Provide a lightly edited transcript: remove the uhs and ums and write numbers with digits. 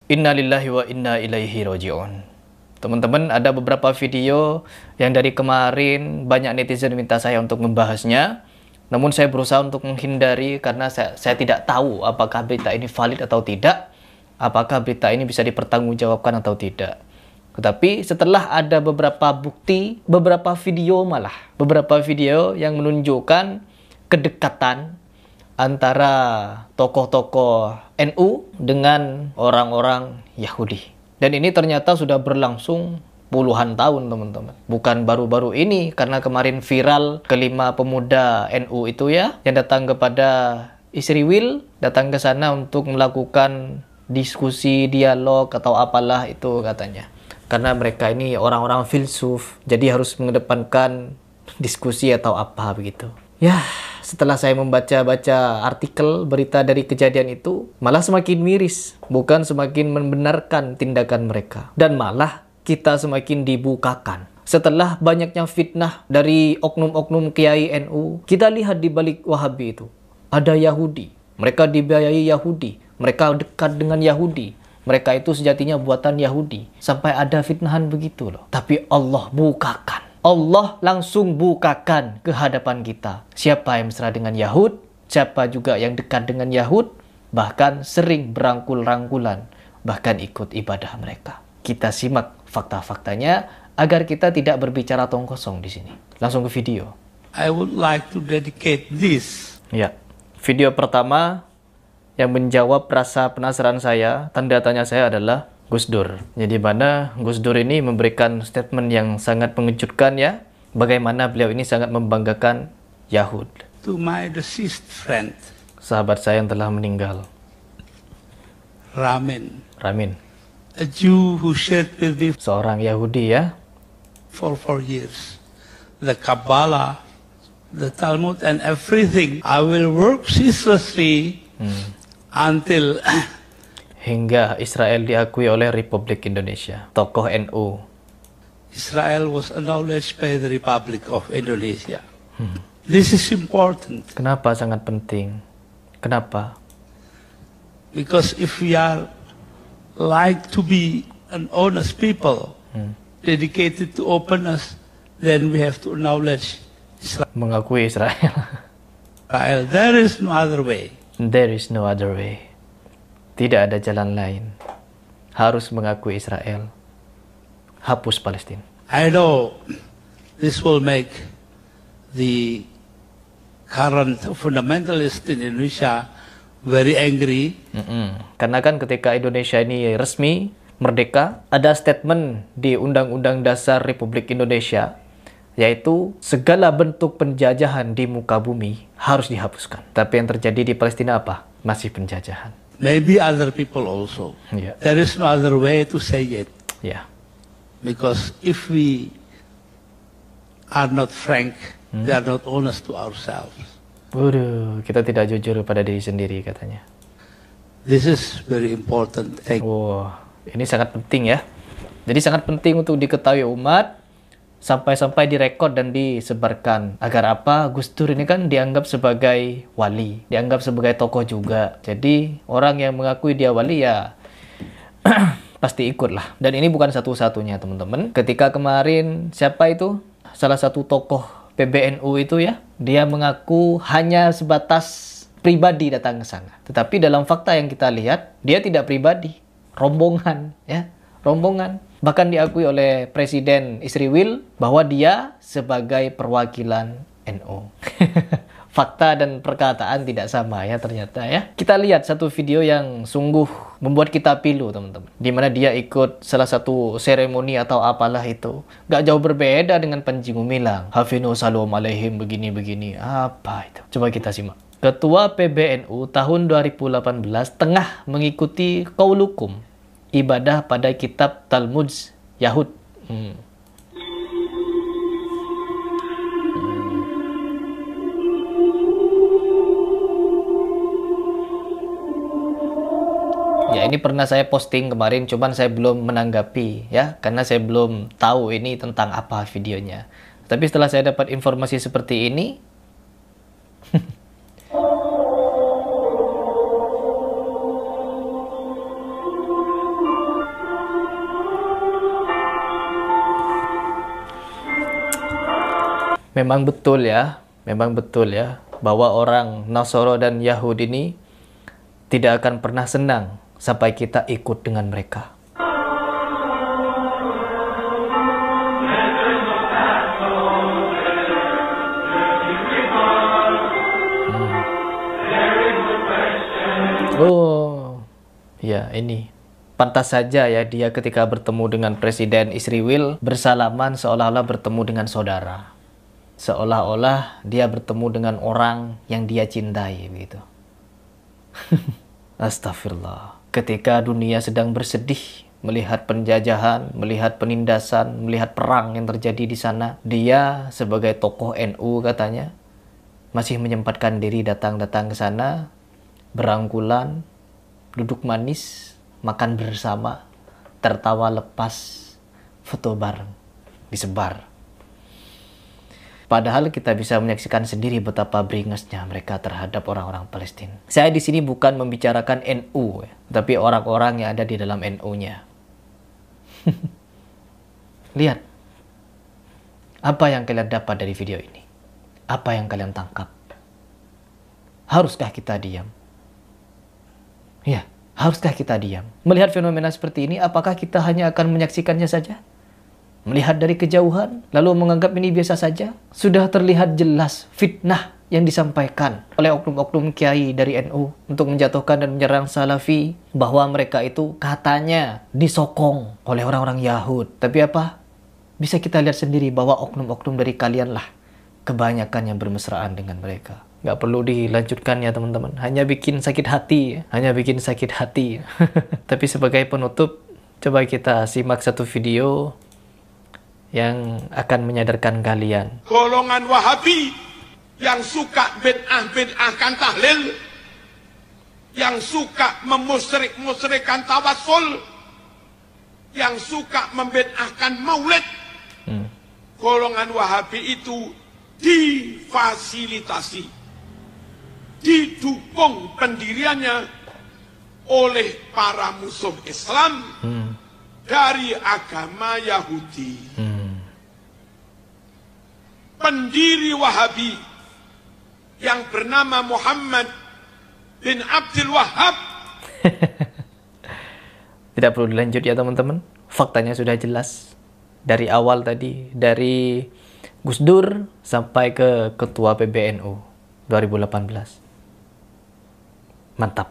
Innalillahi wa inna ilaihi raji'un. Teman-teman, ada beberapa video yang dari kemarin banyak netizen minta saya untuk membahasnya. Namun saya berusaha untuk menghindari karena saya tidak tahu apakah berita ini valid atau tidak. Apakah berita ini bisa dipertanggungjawabkan atau tidak. Tetapi setelah ada beberapa bukti, beberapa video yang menunjukkan kedekatan antara tokoh-tokoh NU dengan orang-orang Yahudi. Dan ini ternyata sudah berlangsung puluhan tahun, teman-teman. Bukan baru-baru ini, karena kemarin viral kelima pemuda NU itu ya, yang datang kepada Israel, datang ke sana untuk melakukan diskusi, dialog, atau apalah itu katanya. Karena mereka ini orang-orang filsuf, jadi harus mengedepankan diskusi atau apa begitu. Ya, setelah saya membaca-baca artikel berita dari kejadian itu, malah semakin miris, bukan semakin membenarkan tindakan mereka. Dan malah kita semakin dibukakan. Setelah banyaknya fitnah dari oknum-oknum kiai NU, kita lihat di balik Wahabi itu, ada Yahudi. Mereka dibiayai Yahudi, mereka dekat dengan Yahudi. Mereka itu sejatinya buatan Yahudi. Sampai ada fitnahan begitu loh. Tapi Allah bukakan. Allah langsung bukakan ke hadapan kita. Siapa yang mesra dengan Yahud, siapa juga yang dekat dengan Yahud, bahkan sering berangkul-rangkulan, bahkan ikut ibadah mereka. Kita simak fakta-faktanya agar kita tidak berbicara tong kosong di sini. Langsung ke video. I would like to dedicate this. Ya, video pertama yang menjawab rasa penasaran saya, tanda tanya saya adalah Gus Dur. Jadi mana Gus Dur ini memberikan statement yang sangat mengejutkan ya. Bagaimana beliau ini sangat membanggakan Yahud. To my deceased friend, Sahabat saya yang telah meninggal, Ramin, a a Jew who shared with me seorang Yahudi ya. for 4 years, the Kabbalah, the Talmud and everything. I will work ceaselessly until Hingga Israel diakui oleh Republik Indonesia. Tokoh NU. Israel was acknowledged by the Republic of Indonesia. This is important Kenapa sangat penting? Kenapa? because if we are like to be an honest people, dedicated to openness, then we have to acknowledge Israel. Mengakui Israel. There is no other way. There is no other way. Tidak ada jalan lain. Harus mengakui Israel. Hapus Palestina. I know this will make the current fundamentalist in Indonesia very angry. Karena kan ketika Indonesia ini resmi, merdeka, ada statement di Undang-Undang Dasar Republik Indonesia, yaitu segala bentuk penjajahan di muka bumi harus dihapuskan. Tapi yang terjadi di Palestina apa? Masih penjajahan. Maybe other people also. Yeah. There is no other way to say it. Ya. Because if we are not frank, we are not honest to ourselves. Waduh, kita tidak jujur pada diri sendiri katanya. This is very important. Wah, ini sangat penting ya. Jadi sangat penting untuk diketahui umat, sampai-sampai direkod dan disebarkan. Agar apa? Gus Dur ini kan dianggap sebagai wali, dianggap sebagai tokoh juga. Jadi orang yang mengakui dia wali ya pasti ikut lah. Dan ini bukan satu-satunya, teman-teman. Ketika kemarin siapa itu? Salah satu tokoh PBNU itu ya, dia mengaku hanya sebatas pribadi datang ke sana. Tetapi dalam fakta yang kita lihat, dia tidak pribadi, rombongan ya, rombongan. Bahkan diakui oleh Presiden Israel bahwa dia sebagai perwakilan NU. Fakta dan perkataan tidak sama ya ternyata ya. Kita lihat satu video yang sungguh membuat kita pilu, teman-teman. Di mana dia ikut salah satu seremoni atau apalah itu. Gak jauh berbeda dengan Panji Gumilang. Hafinu salam alaihim begini-begini. Apa itu? Coba kita simak. Ketua PBNU tahun 2018 tengah mengikuti qaulukum, ibadah pada kitab Talmud Yahud. Ya, ini pernah saya posting kemarin, cuman saya belum menanggapi ya, karena saya belum tahu ini tentang apa videonya. Tapi setelah saya dapat informasi seperti ini, Memang betul ya, bahwa orang Nasoro dan Yahudi ini tidak akan pernah senang sampai kita ikut dengan mereka. Oh, ya ini. Pantas saja ya dia ketika bertemu dengan Presiden Israel bersalaman seolah-olah bertemu dengan saudara. Seolah-olah dia bertemu dengan orang yang dia cintai begitu. Astagfirullah. Ketika dunia sedang bersedih melihat penjajahan, melihat penindasan, melihat perang yang terjadi di sana, dia sebagai tokoh NU katanya masih menyempatkan diri datang-datang ke sana, berangkulan, duduk manis, makan bersama, tertawa lepas, foto bareng, disebar. Padahal kita bisa menyaksikan sendiri betapa beringasnya mereka terhadap orang-orang Palestina. Saya di sini bukan membicarakan NU, tapi orang-orang yang ada di dalam NU-nya. Lihat, apa yang kalian dapat dari video ini? Apa yang kalian tangkap? Haruskah kita diam? Ya, haruskah kita diam? Melihat fenomena seperti ini, apakah kita hanya akan menyaksikannya saja? Melihat dari kejauhan, lalu menganggap ini biasa saja? Sudah terlihat jelas fitnah yang disampaikan oleh oknum-oknum kiai dari NU untuk menjatuhkan dan menyerang Salafi, bahwa mereka itu katanya disokong oleh orang-orang Yahud. Tapi apa? Bisa kita lihat sendiri bahwa oknum-oknum dari kalian lah kebanyakan yang bermesraan dengan mereka. Nggak perlu dilanjutkan ya teman-teman. Hanya bikin sakit hati. Hanya bikin sakit hati. Tapi sebagai penutup, coba kita simak satu video yang akan menyadarkan kalian. Golongan Wahabi yang suka bid'ah-bid'ahkan tahlil, yang suka memusyrik-musyrikkan tawassul, yang suka membid'ahkan maulid. Golongan Wahabi itu difasilitasi, didukung pendiriannya oleh para musuh Islam dari agama Yahudi. Pendiri Wahabi yang bernama Muhammad bin Abdul Wahhab. Tidak perlu dilanjut ya teman-teman. Faktanya sudah jelas. Dari awal tadi, dari Gus Dur sampai ke Ketua PBNU 2018. Mantap.